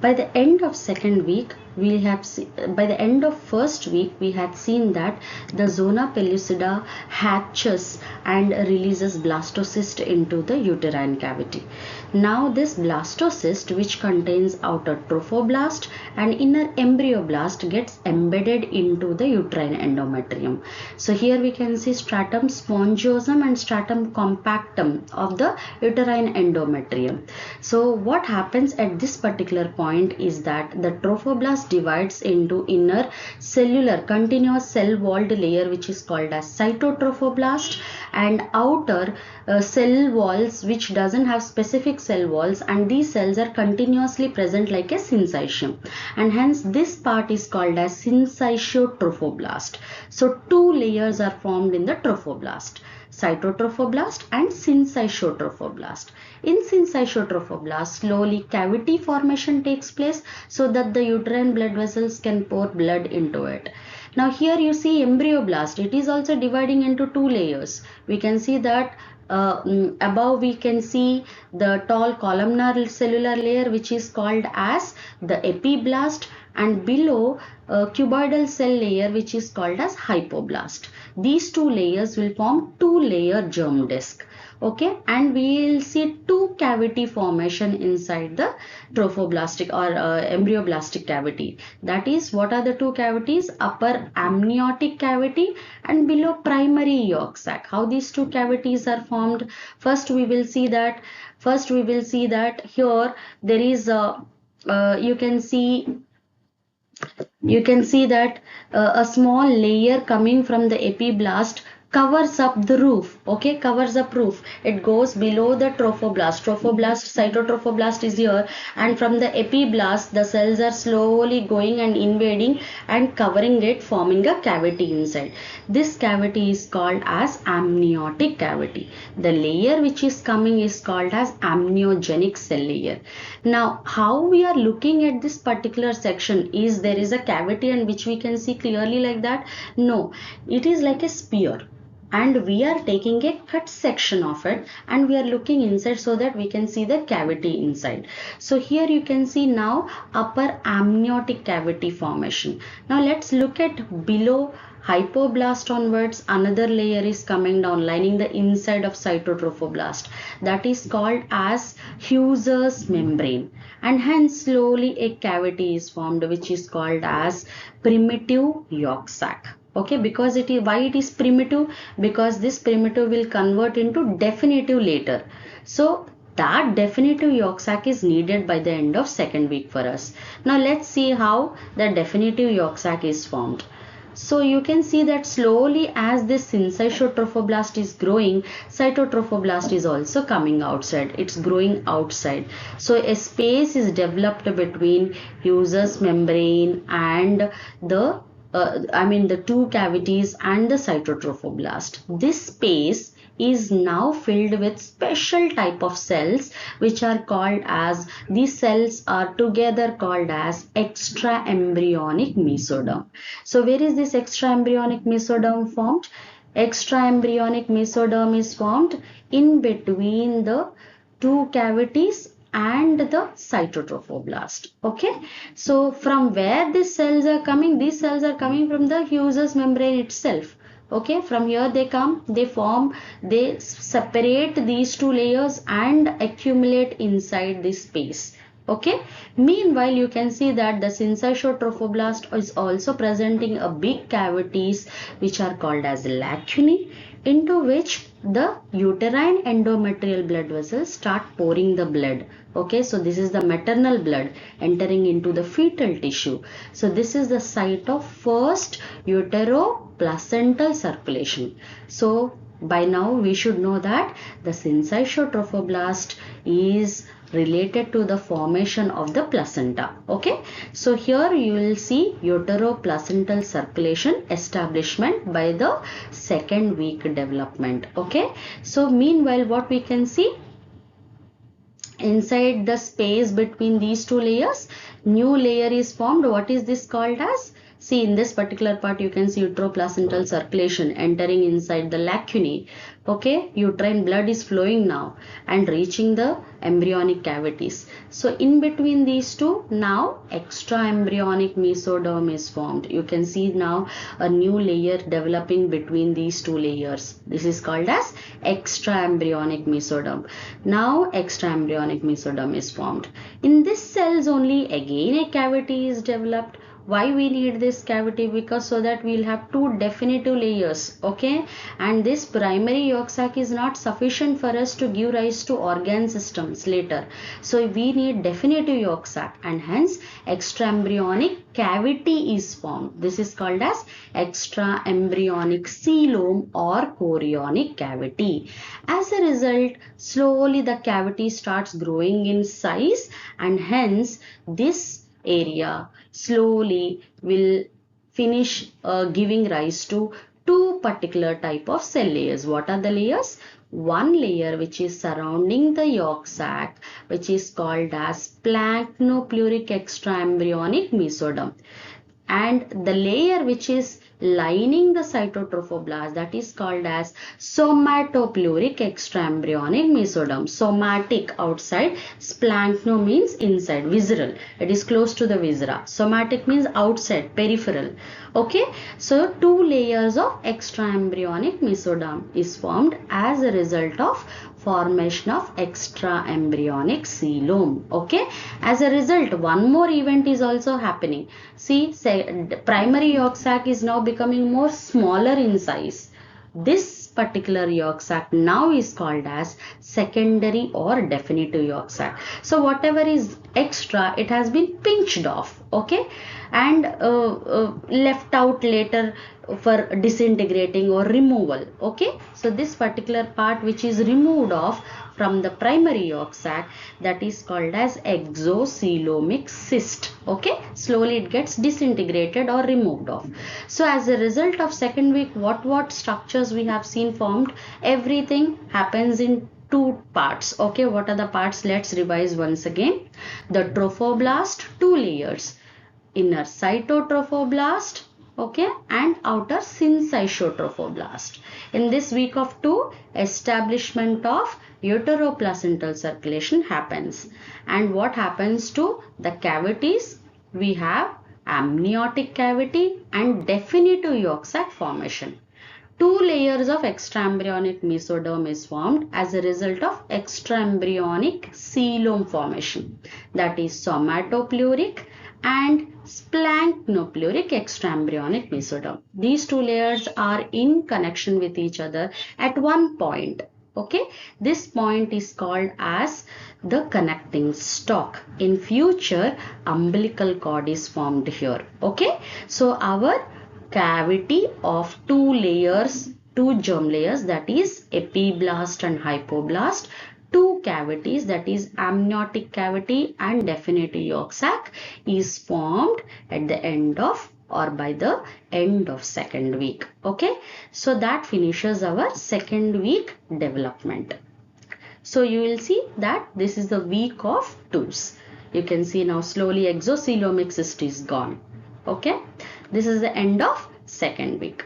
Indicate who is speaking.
Speaker 1: By the end of second week, by the end of first week, we had seen that the zona pellucida hatches and releases blastocyst into the uterine cavity. Now this blastocyst, which contains outer trophoblast and inner embryoblast, gets embedded into the uterine endometrium. So here we can see stratum spongiosum and stratum compactum of the uterine endometrium. So what happens at this particular point is that the trophoblast divides into inner cellular continuous cell walled layer, which is called as cytotrophoblast, and outer cell walls which doesn't have specific cell walls, and these cells are continuously present like a syncytium, and hence this part is called as syncytiotrophoblast. So two layers are formed in the trophoblast, cytotrophoblast and syncytiotrophoblast. In syncytiotrophoblast, slowly cavity formation takes place so that the uterine blood vessels can pour blood into it. Now here you see embryoblast. It is also dividing into two layers. We can see that above we can see the tall columnar cellular layer, which is called as the epiblast, and below cuboidal cell layer, which is called as hypoblast. These two layers will form two-layer germ disc. Okay, and we will see two cavity formation inside the trophoblastic or embryoblastic cavity. That is, what are the two cavities? Upper amniotic cavity and below primary yolk sac. How these two cavities are formed? First we will see that here there is you can see that a small layer coming from the epiblast covers up the roof. Okay, covers up roof. It goes below the trophoblast. Cytotrophoblast is here, and from the epiblast the cells are slowly going and invading and covering it, forming a cavity inside. This cavity is called as amniotic cavity. The layer which is coming is called as amniogenic cell layer. Now how we are looking at this particular section is there is a cavity and which we can see clearly like that? No, it is like a spear, and we are taking a cut section of it and we are looking inside so that we can see the cavity inside. So here you can see now upper amniotic cavity formation. Now let's look at below hypoblast onwards. Another layer is coming down, lining the inside of cytotrophoblast. That is called as Hughes membrane, and hence slowly a cavity is formed which is called as primitive yolk sac. Okay, because why it is primitive? Because this primitive will convert into definitive later. So that definitive yolk sac is needed by the end of second week for us. Now let's see how the definitive yolk sac is formed. So you can see that slowly as this syncytiotrophoblast is growing, cytotrophoblast is also coming outside. It's growing outside. So a space is developed between Hughes membrane and the two cavities and the cytotrophoblast. This space is now filled with special type of cells which are called as, these cells are together called as extraembryonic mesoderm. So where is this extraembryonic mesoderm formed? Extraembryonic mesoderm is formed in between the two cavities and the cytotrophoblast. Okay, so from where these cells are coming? These cells are coming from the Hughes membrane itself. Okay, from here they come, they separate these two layers and accumulate inside this space. Okay, meanwhile you can see that the syncytiotrophoblast is also presenting a big cavities which are called as lacunae, into which the uterine endometrial blood vessels start pouring the blood. Okay, so this is the maternal blood entering into the fetal tissue. So this is the site of first uteroplacental circulation. So by now we should know that the syncytiotrophoblast is related to the formation of the placenta. Okay, so here you will see uteroplacental circulation establishment by the second week development. Okay, so meanwhile what we can see inside the space between these two layers, new layer is formed. What is this called as? See, in this particular part, you can see uteroplacental circulation entering inside the lacunae. Okay, uterine blood is flowing now and reaching the embryonic cavities. So in between these two, now extra embryonic mesoderm is formed. You can see now a new layer developing between these two layers. This is called as extra embryonic mesoderm. Now extra embryonic mesoderm is formed. In this cells only again a cavity is developed. Why we need this cavity? Because so that we'll have two definitive layers, okay, and this primary yolk sac is not sufficient for us to give rise to organ systems later, so we need definitive yolk sac, and hence extra embryonic cavity is formed. This is called as extra embryonic coelom or chorionic cavity. As a result, slowly the cavity starts growing in size, and hence this area slowly will finish giving rise to two particular type of cell layers. What are the layers? One layer which is surrounding the yolk sac, which is called as planktopleuric extraembryonic mesoderm, and the layer which is lining the cytotrophoblast, that is called as somatopleuric extraembryonic mesoderm. Somatic outside, splankno means inside, visceral, it is close to the viscera. Somatic means outside, peripheral. Okay, so two layers of extraembryonic mesoderm is formed as a result of formation of extra embryonic coelom. Okay, as a result, one more event is also happening. See, primary yolk sac is now becoming more smaller in size. This particular yolk sac now is called as secondary or definitive yolk sac. So whatever is extra, it has been pinched off, okay, and left out later for disintegrating or removal. Okay, so this particular part which is removed off from the primary yolk sac, that is called as exocoelomic cyst. Okay, slowly it gets disintegrated or removed off. So as a result of second week, what structures we have seen formed? Everything happens in two parts. Okay, what are the parts? Let's revise once again. The trophoblast, two layers, inner cytotrophoblast, okay, and outer syncytotrophoblast. In this week of 2, establishment of uteroplacental circulation happens. And what happens to the cavities? We have amniotic cavity and definitive yolk sac formation. Two layers of extraembryonic mesoderm is formed as a result of extraembryonic coelom formation, that is somatopleuric and splanknopleuric extraembryonic mesoderm. These two layers are in connection with each other at one point. Okay, this point is called as the connecting stalk. In future, umbilical cord is formed here. Okay, so our cavity of two layers, two germ layers, that is epiblast and hypoblast, two cavities, that is amniotic cavity and definitive yolk sac, is formed at the end of or by the end of second week. Okay, so that finishes our second week development. So you will see that this is the week of 2s. You can see now slowly exocoelomic cyst is gone. Okay, this is the end of second week.